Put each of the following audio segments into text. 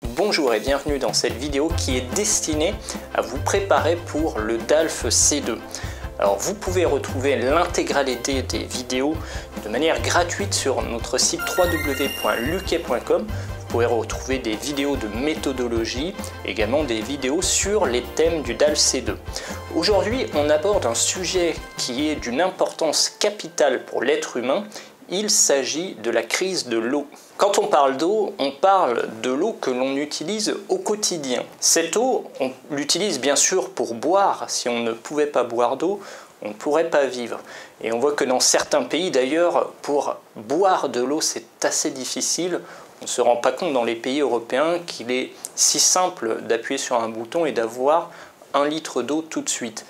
Bonjour et bienvenue dans cette vidéo qui est destinée à vous préparer pour le DALF C2. Alors vous pouvez retrouver l'intégralité des vidéos de manière gratuite sur notre site www.luquet.com. Vous pouvez retrouver des vidéos de méthodologie, également des vidéos sur les thèmes du DALF C2. Aujourd'hui, on aborde un sujet qui est d'une importance capitale pour l'être humain. Il s'agit de la crise de l'eau. Quand on parle d'eau, on parle de l'eau que l'on utilise au quotidien. Cette eau, on l'utilise bien sûr pour boire. Si on ne pouvait pas boire d'eau, on ne pourrait pas vivre. Et on voit que dans certains pays d'ailleurs, pour boire de l'eau, c'est assez difficile. On ne se rend pas compte dans les pays européens qu'il est si simple d'appuyer sur un bouton et d'avoir 1 litre d'eau tout de suite.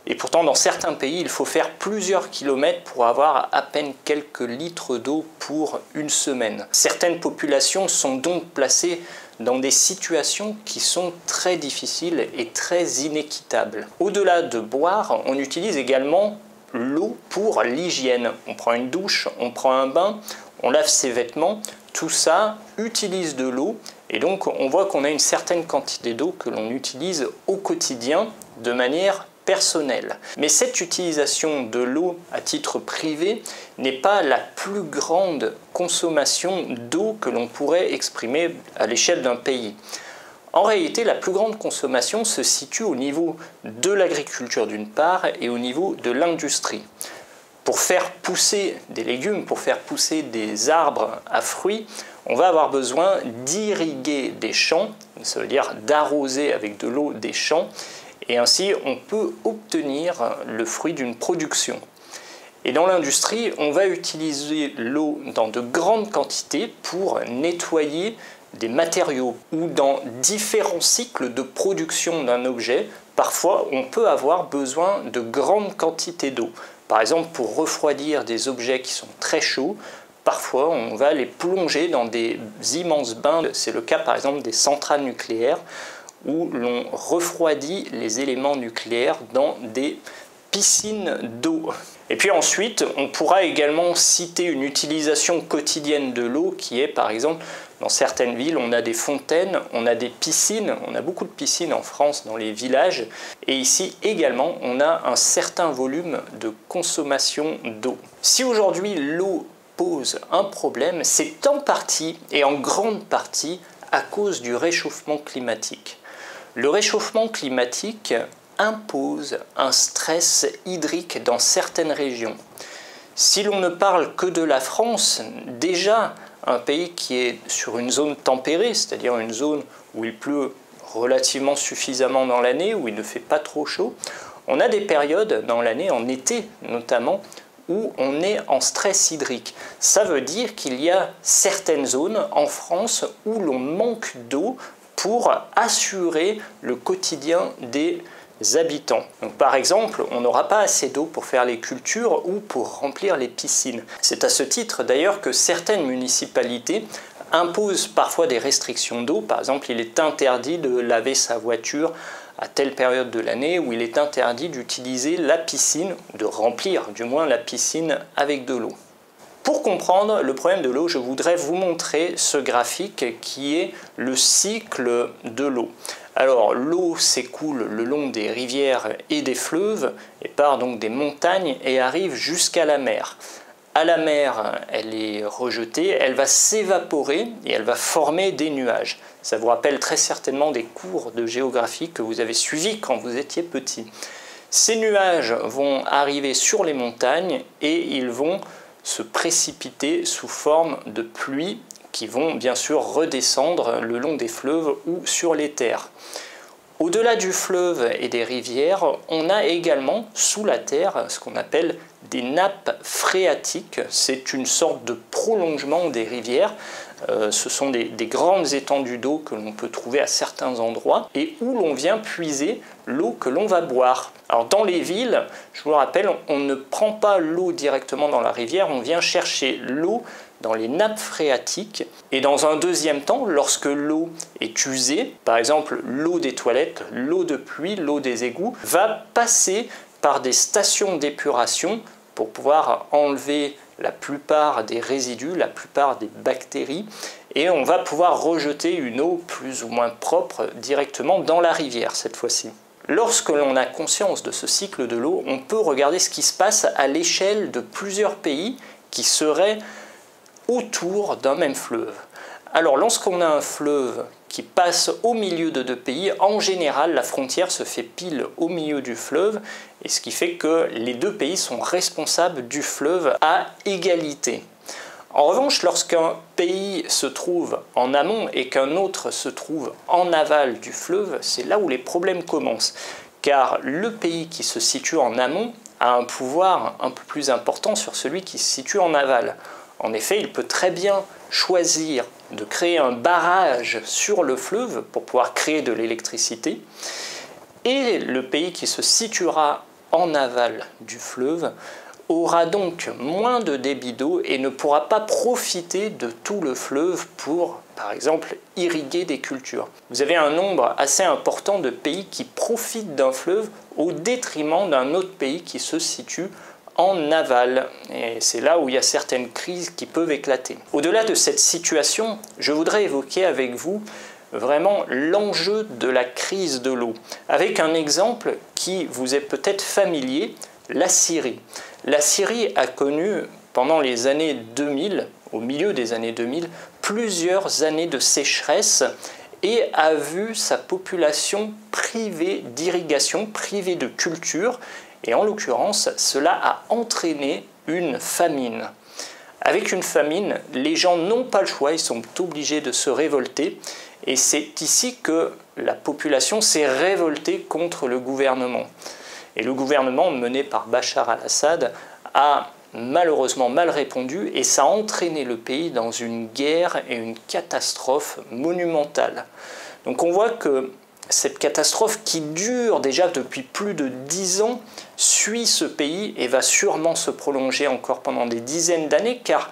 Et pourtant, dans certains pays, il faut faire plusieurs kilomètres pour avoir à peine quelques litres d'eau pour une semaine. Certaines populations sont donc placées dans des situations qui sont très difficiles et très inéquitables. Au-delà de boire, on utilise également l'eau pour l'hygiène. On prend une douche, on prend un bain, on lave ses vêtements. Tout ça utilise de l'eau et donc on voit qu'on a une certaine quantité d'eau que l'on utilise au quotidien de manière personnelle. Mais cette utilisation de l'eau à titre privé n'est pas la plus grande consommation d'eau que l'on pourrait exprimer à l'échelle d'un pays. En réalité, la plus grande consommation se situe au niveau de l'agriculture d'une part et au niveau de l'industrie. Pour faire pousser des légumes, pour faire pousser des arbres à fruits, on va avoir besoin d'irriguer des champs, ça veut dire d'arroser avec de l'eau des champs, et ainsi on peut obtenir le fruit d'une production. Et dans l'industrie, on va utiliser l'eau dans de grandes quantités pour nettoyer des matériaux ou dans différents cycles de production d'un objet. Parfois, on peut avoir besoin de grandes quantités d'eau. Par exemple, pour refroidir des objets qui sont très chauds, parfois on va les plonger dans des immenses bains. C'est le cas par exemple des centrales nucléaires où l'on refroidit les éléments nucléaires dans des piscines d'eau. Et puis ensuite, on pourra également citer une utilisation quotidienne de l'eau qui est par exemple, dans certaines villes, on a des fontaines, on a des piscines, on a beaucoup de piscines en France dans les villages, et ici également, on a un certain volume de consommation d'eau. Si aujourd'hui l'eau pose un problème, c'est en partie et en grande partie à cause du réchauffement climatique. Le réchauffement climatique impose un stress hydrique dans certaines régions. Si l'on ne parle que de la France, déjà un pays qui est sur une zone tempérée, c'est-à-dire une zone où il pleut relativement suffisamment dans l'année, où il ne fait pas trop chaud, on a des périodes dans l'année, en été notamment, où on est en stress hydrique. Ça veut dire qu'il y a certaines zones en France où l'on manque d'eau pour assurer le quotidien des habitants. Donc, par exemple, on n'aura pas assez d'eau pour faire les cultures ou pour remplir les piscines. C'est à ce titre d'ailleurs que certaines municipalités imposent parfois des restrictions d'eau. Par exemple, il est interdit de laver sa voiture à telle période de l'année, où il est interdit d'utiliser la piscine, de remplir du moins la piscine avec de l'eau. Pour comprendre le problème de l'eau, je voudrais vous montrer ce graphique qui est le cycle de l'eau. Alors l'eau s'écoule le long des rivières et des fleuves et part donc des montagnes et arrive jusqu'à la mer. À la mer, elle est rejetée, elle va s'évaporer et elle va former des nuages. Ça vous rappelle très certainement des cours de géographie que vous avez suivis quand vous étiez petit. Ces nuages vont arriver sur les montagnes et ils vont se précipiter sous forme de pluie qui vont bien sûr redescendre le long des fleuves ou sur les terres. Au-delà du fleuve et des rivières, on a également sous la terre ce qu'on appelle des nappes phréatiques. C'est une sorte de prolongement des rivières. Ce sont des grandes étendues d'eau que l'on peut trouver à certains endroits et où l'on vient puiser l'eau que l'on va boire. Alors dans les villes, je vous le rappelle, on ne prend pas l'eau directement dans la rivière, on vient chercher l'eau dans les nappes phréatiques. Et dans un deuxième temps, lorsque l'eau est usée, par exemple l'eau des toilettes, l'eau de pluie, l'eau des égouts, va passer par des stations d'épuration pour pouvoir enlever la plupart des résidus, la plupart des bactéries, et on va pouvoir rejeter une eau plus ou moins propre directement dans la rivière cette fois-ci. Lorsque l'on a conscience de ce cycle de l'eau, on peut regarder ce qui se passe à l'échelle de plusieurs pays qui seraient autour d'un même fleuve. Alors lorsqu'on a un fleuve qui passe au milieu de deux pays, en général la frontière se fait pile au milieu du fleuve, et ce qui fait que les deux pays sont responsables du fleuve à égalité. En revanche, lorsqu'un pays se trouve en amont et qu'un autre se trouve en aval du fleuve, c'est là où les problèmes commencent. Car le pays qui se situe en amont a un pouvoir un peu plus important sur celui qui se situe en aval. En effet, il peut très bien choisir de créer un barrage sur le fleuve pour pouvoir créer de l'électricité. Et le pays qui se situera en aval du fleuve aura donc moins de débit d'eau et ne pourra pas profiter de tout le fleuve pour, par exemple, irriguer des cultures. Vous avez un nombre assez important de pays qui profitent d'un fleuve au détriment d'un autre pays qui se situe en aval. Et c'est là où il y a certaines crises qui peuvent éclater. Au-delà de cette situation, je voudrais évoquer avec vous vraiment l'enjeu de la crise de l'eau, avec un exemple qui vous est peut-être familier, la Syrie. La Syrie a connu pendant les années 2000, au milieu des années 2000, plusieurs années de sécheresse et a vu sa population privée d'irrigation, privée de culture, et en l'occurrence, cela a entraîné une famine. Avec une famine, les gens n'ont pas le choix, ils sont obligés de se révolter, et c'est ici que la population s'est révoltée contre le gouvernement. Et le gouvernement mené par Bachar al-Assad a malheureusement mal répondu et ça a entraîné le pays dans une guerre et une catastrophe monumentale. Donc on voit que cette catastrophe qui dure déjà depuis plus de 10 ans suit ce pays et va sûrement se prolonger encore pendant des dizaines d'années car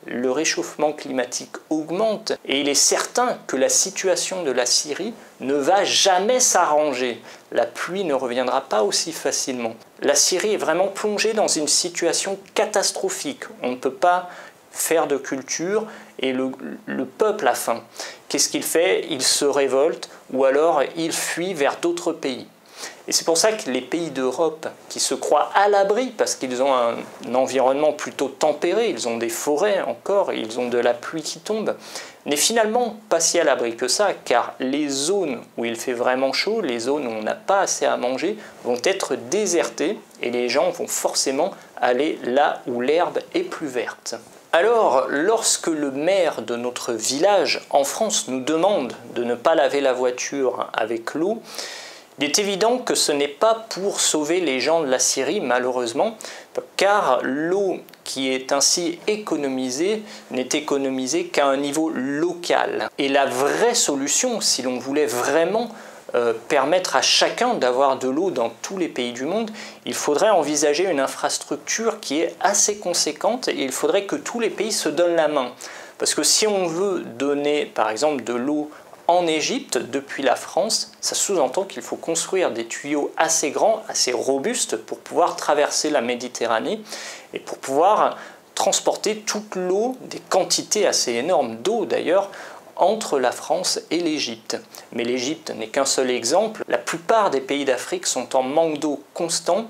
le réchauffement climatique augmente et il est certain que la situation de la Syrie ne va jamais s'arranger. La pluie ne reviendra pas aussi facilement. La Syrie est vraiment plongée dans une situation catastrophique. On ne peut pas faire de culture et le peuple a faim. Qu'est-ce qu'il fait? Il se révolte ou alors il fuit vers d'autres pays. Et c'est pour ça que les pays d'Europe qui se croient à l'abri, parce qu'ils ont un environnement plutôt tempéré, ils ont des forêts encore, ils ont de la pluie qui tombe, n'est finalement pas si à l'abri que ça, car les zones où il fait vraiment chaud, les zones où on n'a pas assez à manger, vont être désertées et les gens vont forcément aller là où l'herbe est plus verte. Alors, lorsque le maire de notre village en France nous demande de ne pas laver la voiture avec l'eau, il est évident que ce n'est pas pour sauver les gens de la Syrie, malheureusement, car l'eau qui est ainsi économisée n'est économisée qu'à un niveau local. Et la vraie solution, si l'on voulait vraiment permettre à chacun d'avoir de l'eau dans tous les pays du monde, il faudrait envisager une infrastructure qui est assez conséquente et il faudrait que tous les pays se donnent la main. Parce que si on veut donner, par exemple, de l'eau en Égypte, depuis la France, ça sous-entend qu'il faut construire des tuyaux assez grands, assez robustes pour pouvoir traverser la Méditerranée et pour pouvoir transporter toute l'eau, des quantités assez énormes d'eau d'ailleurs, entre la France et l'Égypte. Mais l'Égypte n'est qu'un seul exemple. La plupart des pays d'Afrique sont en manque d'eau constant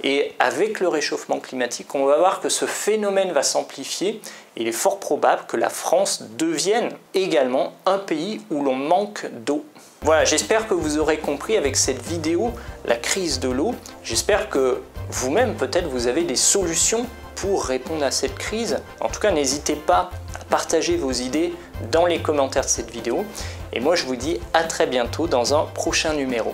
et avec le réchauffement climatique, on va voir que ce phénomène va s'amplifier. Il est fort probable que la France devienne également un pays où l'on manque d'eau. Voilà, j'espère que vous aurez compris avec cette vidéo la crise de l'eau. J'espère que vous-même, peut-être, vous avez des solutions pour répondre à cette crise. En tout cas, n'hésitez pas à partager vos idées dans les commentaires de cette vidéo. Et moi, je vous dis à très bientôt dans un prochain numéro.